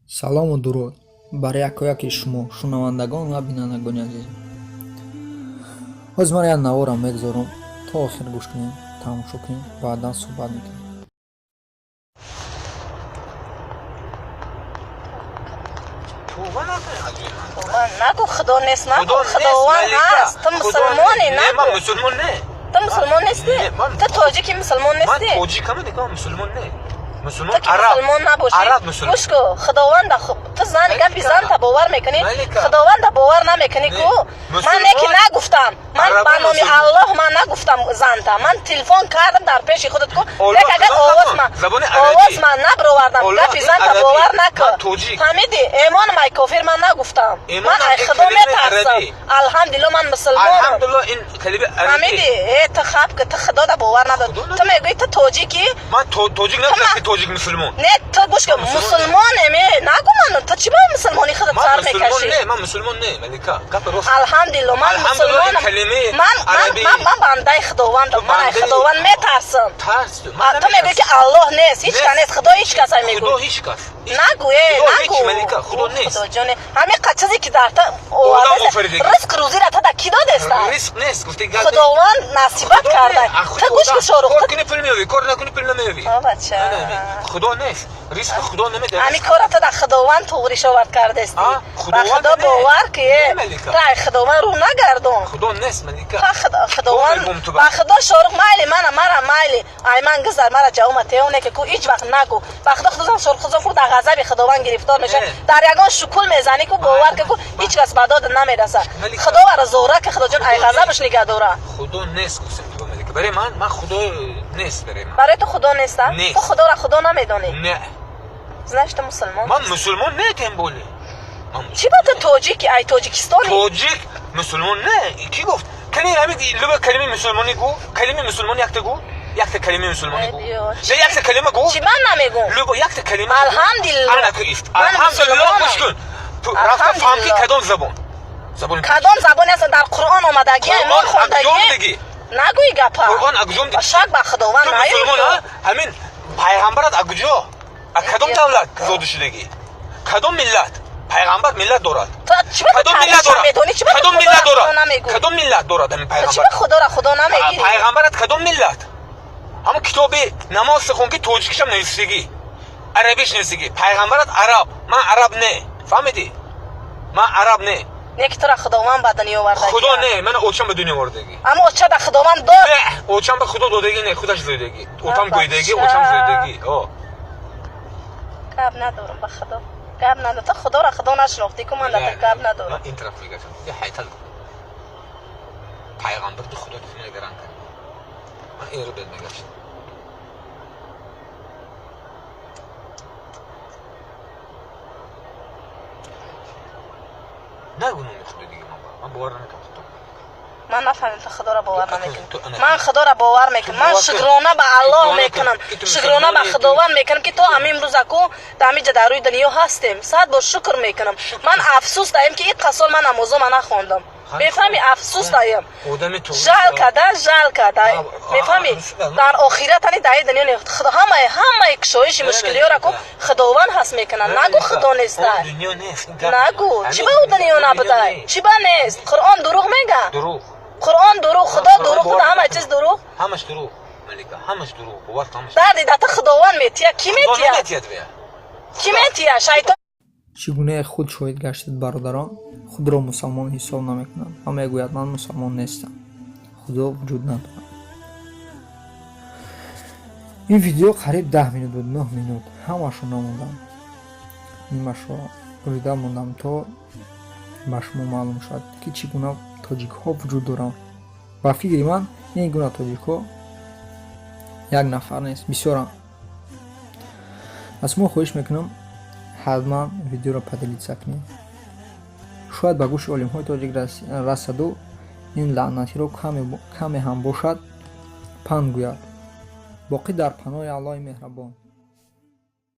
салому дуруд бар якояки шумо шунавандагон ва бинандагони азиз. ҳозир ман як наворам мегзорам то охир гӯш кунем, тамошо кунем, баъдан суҳбат мекунем. نگو خدا نیست، نگو خداوند هست. تو مسلمانی؟ نه من مسلمان نه. تو مسلمان نیستی؟ تو تاجیکی مسلمان نیستی؟ من تاجیکم دیگه مسلمان نه. مسلمان تو مسلمان نباشی. عرب مسلمان. گوش کن خداوند تو زنی گپی زن تا باور میکنی؟ خداوند باور نمیکنی کو؟ من یکی نگفتم. من به نام الله من نگفتم زن تا. من تلفن کردم در پیش خودت کو. یک اگر آواز من نبروردم گپی زن تا باور نکن. حمیدی ایمان مای کافر من نگفتم. من خدا میترسم. الحمدلله من مسلمانم. الحمدلله این کلمه عربی. حمیدی تو خب که تو خدا دا باور نداری. تو میگی تو تاجیکی؟ من تاجیک نمیگم. تاجیک مسلمان نه تو گوش کن مسلمانه نگو من تو چی با مسلمانی خودت سر میکشی؟ نه من مسلمان نه ملکا الحمدلله من مسلمانم. من بنده خداوندم. من خداوند میترسم. تو میگی که الله نیست، هیچ کس نیست، خدا هیچ کس میگه. خدا هیچ کس نگو نگو ملکا خدا نیست. خدا جان همین چیزی که در تا رزق روزی را تا کی داده است؟ رزق نیست گفتی خداوند نصیبت کرده. تو گوش کن شروع کار کنی پول میاری، کار نکنی پول نمیاری. بچه خدا نیست، رزق خدا نمیده. همین کارا تو در خداوند توریش آورد کرده است. با خدا باور که تا خداوند رو نگردون. خدا نیست ملکا. خداوند با خدا شروع مایل مرا مایل ایمان گذر مرا جومت اونه که کو هیچ وقت نگو. با خدا خدا شروع خود در غضب خداوند گرفتار میشه. در یگان شکل میزنی کو باور که کو هیچ کس بعد نمیرسه. خدا ور زوره که خدا جان ای غضبش نگه داره. خدا نیست گفتم ملکا. برای من خدا نیست برای من. برای تو خدا نیست؟ تو خدا را خدا نمیدونی؟ نه. زنش تو مسلمان؟ من مسلمان نه تنبولی. چی با تو تاجیکی؟ ای تاجیکستانی؟ تاجیک مسلمان نه. کی گفت؟ کنی همین لب کلمه مسلمانی گو. کلمه مسلمانی یک تا گو. یک تا کلمه مسلمانی گو. نه یک تا کلمه گو. چی من نمیگم؟ لب یک تا کلمه. الحمدلله. انا کیف. الحمدلله گوش کن. تو رفت فهمی کدام زبان؟ کدام زبانی است در قرآن آمدگی؟ من خوندگی. نگوی گپا. قرآن اگجوم دیگه. شک به خداوند نیست. همین پیغمبرت اگجو. کدام دولت زاده شدگی؟ کدام ملت؟ پیغمبر ملت دارد. کدام ملت دارد؟ کدام ملت دارد؟ کدام ملت دارد همین پیغمبر؟ چی به خدا را خدا نمیگیری؟ پیغمبرت کدام ملت؟ همون کتاب نماز خون که تاجیکش هم نوشتگی. عربیش نوشتگی. پیغمبرت عرب. من عرب نه. فهمیدی؟ من عرب نه. یک تو را خداوند به دنیا آورده. خدا نه، من اوچم به دنیا آوردگی. اما اوچه به خداوند داد. نه، اوچم به خدا دادگی نه، خودش زایدگی. اوتام گویدگی، اوچم زایدگی. گپ ندارم به خدا. گپ ندارم. تو خدا را خدا نشناختی که من در گپ ندارم. من این طرف میگم. یه حیتل. پیغمبر تو خدا نمیگران کرد. من این رو بهت میگم. نگو نمی خدا دیگه من باور نمیکنم خدا. من نفهمم تو خدا را باور نمیکنم. من خدا را باور میکنم. من شکرانه به الله میکنم. شکرانه به خداوند میکنم که تو همین روز کو در در روی دنیا هستیم. صد بار شکر میکنم. من افسوس دارم که این قصال من نماز ما نخوندم. میفهمی افسوس دارم. جال کده میفهمی در آخرت انی در دنیا نه خدا همه کشایش مشکلی را کو خداوند هست میکنن. نگو خدا نیست. دنیا نیست. نگو چی به دنیا نبوده؟ چی به نیست؟ قرآن دروغ میگه. دروغ. قرآن دروغ، خدا دروغ، همه چیز دروغ. همش دروغ. ملکا همش دروغ. باور همش. در خداوند میتیه. کی میتیه؟ کی میتیه؟ شیطان. چگونه خود شاهد گشتید برادران؟ خود را مسلمان حساب نمیکنند. همه میگویند من مسلمان نیستم. خدا وجود ندارد. این ویدیو قریب 10 minut بود، 9 minut. همشو نموندم. نیمشو بریده موندم تا به شما معلوم شد که چگونه تاجیک ها وجود دارند. با فکر من این گونه تاجیک ها یک نفر نیست، بسیارند. از ما خواهش میکنم حتما ویدیو را پدیدار کنید. شاید به گوش علم های تاجیک رسد و این لعنتی را کمی هم باشد پند گوید. باقی در پناه الله مهربان.